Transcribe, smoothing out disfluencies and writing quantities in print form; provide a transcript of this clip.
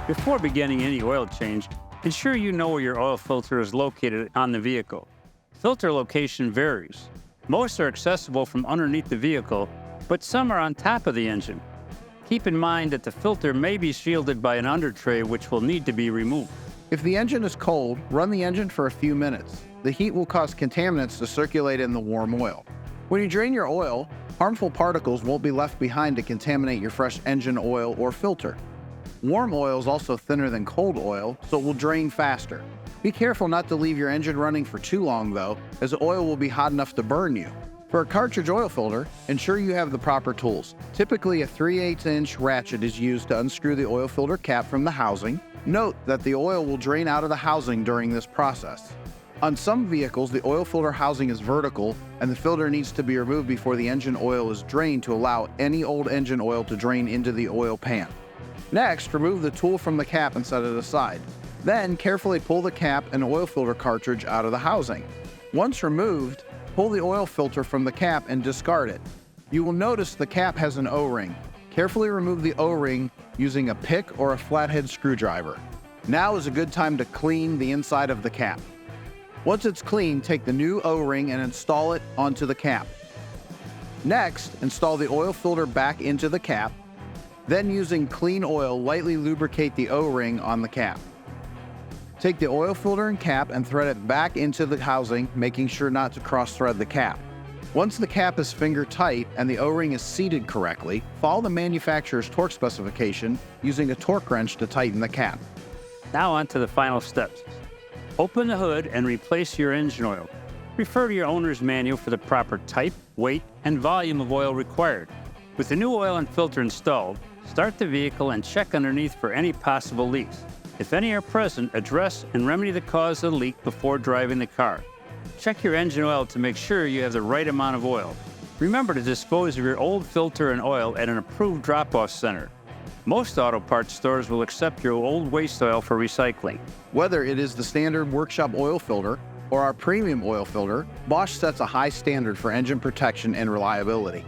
Before beginning any oil change, ensure you know where your oil filter is located on the vehicle. Filter location varies. Most are accessible from underneath the vehicle, but some are on top of the engine. Keep in mind that the filter may be shielded by an under tray which will need to be removed. If the engine is cold, run the engine for a few minutes. The heat will cause contaminants to circulate in the warm oil. When you drain your oil, harmful particles won't be left behind to contaminate your fresh engine oil or filter. Warm oil is also thinner than cold oil, so it will drain faster. Be careful not to leave your engine running for too long though, as the oil will be hot enough to burn you. For a cartridge oil filter, ensure you have the proper tools. Typically a 3/8-inch ratchet is used to unscrew the oil filter cap from the housing. Note that the oil will drain out of the housing during this process. On some vehicles, the oil filter housing is vertical and the filter needs to be removed before the engine oil is drained to allow any old engine oil to drain into the oil pan. Next, remove the tool from the cap and set it aside. Then, carefully pull the cap and oil filter cartridge out of the housing. Once removed, pull the oil filter from the cap and discard it. You will notice the cap has an O-ring. Carefully remove the O-ring using a pick or a flathead screwdriver. Now is a good time to clean the inside of the cap. Once it's clean, take the new O-ring and install it onto the cap. Next, install the oil filter back into the cap. Then using clean oil, lightly lubricate the O-ring on the cap. Take the oil filter and cap and thread it back into the housing, making sure not to cross-thread the cap. Once the cap is finger tight and the O-ring is seated correctly, follow the manufacturer's torque specification using a torque wrench to tighten the cap. Now on to the final steps. Open the hood and replace your engine oil. Refer to your owner's manual for the proper type, weight, and volume of oil required. With the new oil and filter installed, start the vehicle and check underneath for any possible leaks. If any are present, address and remedy the cause of the leak before driving the car. Check your engine oil to make sure you have the right amount of oil. Remember to dispose of your old filter and oil at an approved drop-off center. Most auto parts stores will accept your old waste oil for recycling. Whether it is the standard workshop oil filter or our premium oil filter, Bosch sets a high standard for engine protection and reliability.